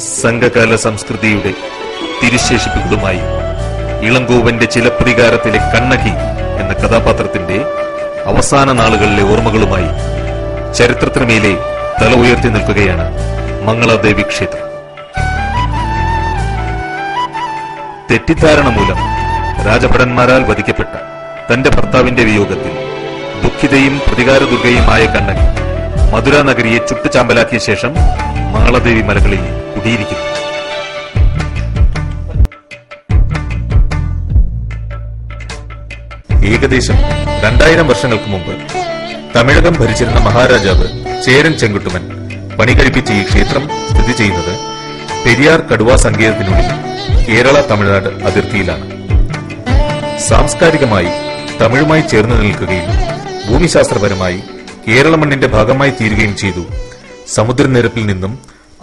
സംഘകാല സംസ്കൃതിയുടെ തിരുശേഷിപ്പുകളുമായി ഇളങ്കോവന്റെ ചിലപ്രതികാരത്തിലെ കണ്ണകി എന്ന കഥാപാത്രത്തിന്റെ അവസാന നാളുകളിലെ ഓർമ്മകളുമായി ചരിത്രത്തിനുമേലെ തല ഉയർത്തി നിൽക്കുകയാണ് മംഗളാദേവി ക്ഷേത്രം. തെറ്റിദ്ധാരണ മൂലം രാജഭടന്മാരാൽ വധിക്കപ്പെട്ട തന്റെ ഭർത്താവിന്റെ വിയോഗത്തിൽ ദുഃഖിതയും പ്രതികാരദുർഗയുമായ കണ്ണകി മധുര നഗരിയെ ചുട്ടുചാമ്പലാക്കിയ ശേഷം മംഗളാദേവി മലകളിൽ കുടിയിരിക്കുന്നു. ഏകദേശം 2000 വർഷങ്ങൾക്ക് മുമ്പ് തമിഴകം ഭരിച്ചിരുന്ന മഹാരാജാവ് ചേരൻ ചെങ്കുട്ടുമൻ പണി കഴിപ്പിച്ച ഈ ക്ഷേത്രം സ്ഥിതി ചെയ്യുന്നത് പെരിയാർ കടുവാ സങ്കേതത്തിനുള്ളിൽ കേരള തമിഴ്നാട് അതിർത്തിയിലാണ്. സാംസ്കാരികമായി തമിഴുമായി ചേർന്ന് നിൽക്കുകയും ഭൂമിശാസ്ത്രപരമായി കേരള മണ്ണിന്റെ ഭാഗമായി തീരുകയും ചെയ്തു. സമുദ്രനിരപ്പിൽ നിന്നും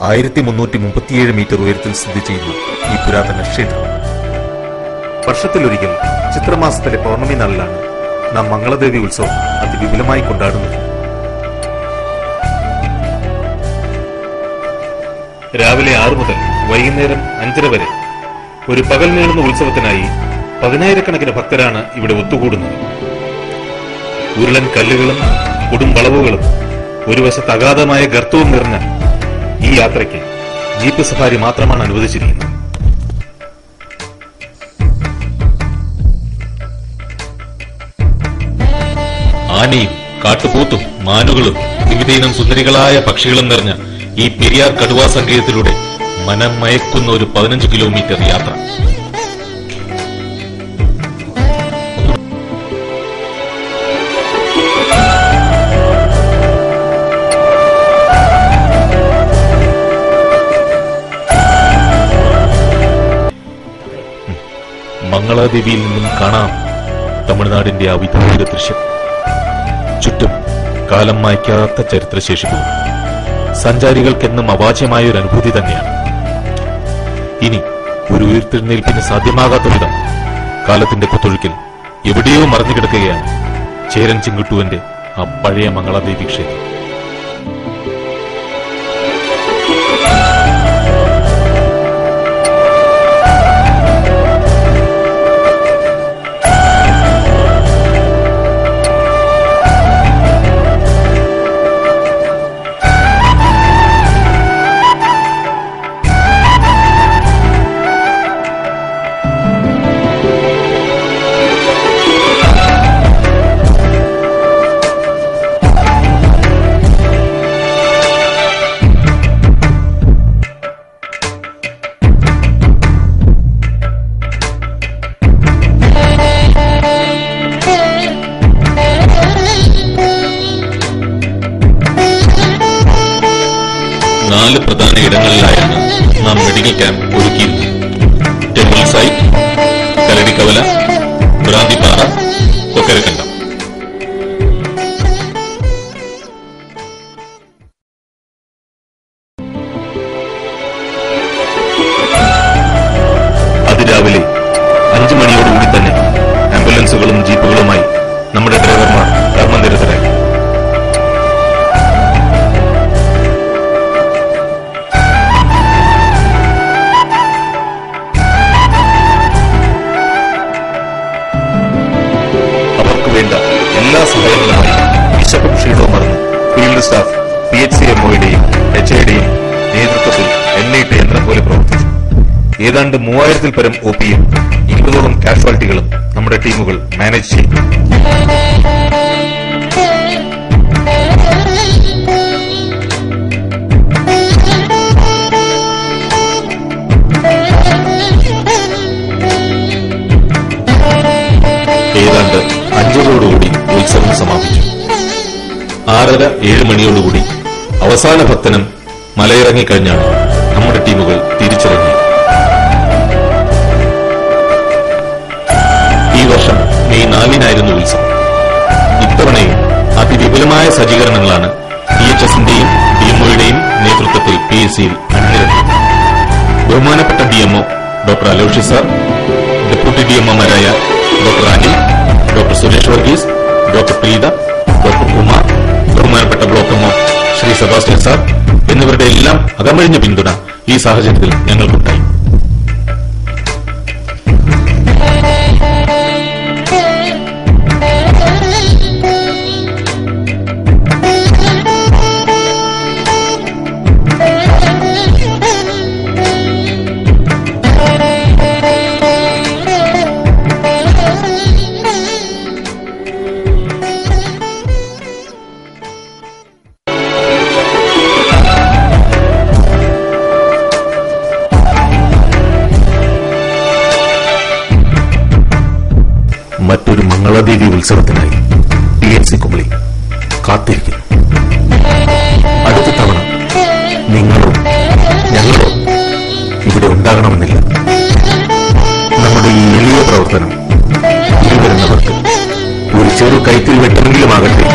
1337 മീറ്റർ ഉയരത്തിൽ സ്ഥിതി ചെയ്യുന്നു ഈ പുരാതന ക്ഷേത്രം. വർഷത്തിലൊരിക്കൽ ചിത്രമാസത്തിലെ പൗർണമി നാളിലാണ് നാം മംഗളാദേവി ഉത്സവം അതിവിപുലമായി കൊണ്ടാടുന്നത്. രാവിലെ 6 മുതൽ വൈകുന്നേരം 5:30 വരെ ഒരു പകൽ നീളുന്ന ഉത്സവത്തിനായി 10,000-കണക്കിന് ഭക്തരാണ് ഇവിടെ ഒത്തുകൂടുന്നത്. ഉരുളൻ കല്ലുകളും കൊടും വളവുകളും ഒരു വശത്ത് അഗാധമായ ഗർത്തവും നിറഞ്ഞ ഈ യാത്രയ്ക്ക് ജീപ്പ് സഫാരി മാത്രമാണ് അനുവദിച്ചിരിക്കുന്നത്. ആനയും കാട്ടുപോത്തും മാനുകളും വിവിധയിനം സുന്ദരികളായ പക്ഷികളും നിറഞ്ഞ ഈ പെരിയാർ കടുവാ സങ്കേതത്തിലൂടെ മനം മയക്കുന്ന ഒരു 15 കിലോമീറ്റർ യാത്ര. മംഗളാദേവിയിൽ നിന്നും കാണാം തമിഴ്നാടിന്റെ ആ വിദൂര ദൃശ്യം. ചുറ്റും കാലം മായ്ക്കാത്ത ചരിത്രശേഷിപ്പും സഞ്ചാരികൾക്കെന്നും അവാച്യമായ ഒരു അനുഭൂതി തന്നെയാണ്. ഇനി ഒരു ഉയർത്തെഴുന്നേൽപ്പിന് സാധ്യമാകാത്ത വിധം കാലത്തിന്റെ കുത്തൊഴുക്കിൽ എവിടെയോ മറഞ്ഞു കിടക്കുകയാണ് ചേരൻ ചെങ്കുട്ടുവന്റെ ആ പഴയ മംഗളാദേവി ക്ഷേത്രം. പ്രധാന ഇടങ്ങളിലായാണ് നാം മെഡിക്കൽ ക്യാമ്പ് ഒരുക്കിയിരുന്നത്. Temple site, Kaladikkavala, Bhranthippara, Kokkarakandam. അതിരാവിലെ 5 മണിയോടുകൂടി തന്നെ ആംബുലൻസുകളും ജീപ്പുകളുമായി നമ്മുടെ ഡ്രൈവർമാർ കർമ്മനിരതരായി. എല്ലാ സഹായങ്ങളുമായി വിശപ്പും ക്ഷീണവും മറന്ന് ഫീൽഡ് സ്റ്റാഫ് PHCMOയുടെയും HIയുടെയും നേതൃത്വത്തിൽ എണ്ണയിട്ട് യന്ത്രം പോലെ പ്രവർത്തിച്ചു. ഏതാണ്ട് 3000-ൽ പരം OPയും 20ഓളം കാഷ്വാലിറ്റികളും നമ്മുടെ ടീമുകൾ മാനേജ് ചെയ്തു. ഏതാണ്ട് 5:00 ഉത്സവം സമാപിച്ചു. 6:30-7 മണിയോടുകൂടി അവസാന ഭക്തനും മലയിറങ്ങിക്കഴിഞ്ഞാണ് നമ്മുടെ ടീമുകൾ തിരിച്ചിറങ്ങി. ഈ വർഷം മെയ് 4-നായിരുന്നു ഉത്സവം. ഇത്തവണയും അതിവിപുലമായ സജ്ജീകരണങ്ങളാണ് DHSന്റെയും DMOയുടെയും നേതൃത്വത്തിൽ PSCയിൽ അണിനിരത്തിയത്. ബഹുമാനപ്പെട്ട DMO doctor Aloshi sir, deputy DMOമാരായ doctor Anil, doctor Suresh Varghese, doctor Preetha, doctor Kumar, ബഹുമാനപ്പെട്ട block MO Shri Sebastian sir എന്നിവരുടെ എല്ലാം അകമഴിഞ്ഞ പിന്തുണ ഈ സാഹചര്യത്തിൽ ഞങ്ങൾക്കുണ്ടായി. മറ്റൊരു മംഗളാദേവി ഉത്സവത്തിനായി PHC കുമളി കാത്തിരിക്കുന്നു. അടുത്ത തവണ നിങ്ങളോ ഞങ്ങളോ ഇവിടെ ഉണ്ടാകണമെന്നില്ല. നമ്മുടെ ഈ എളിയ പ്രവർത്തനം വരുന്നവർക്ക് ഒരു ചെറു കൈത്തിൽ വെട്ടെങ്കിലുമാകട്ടെ.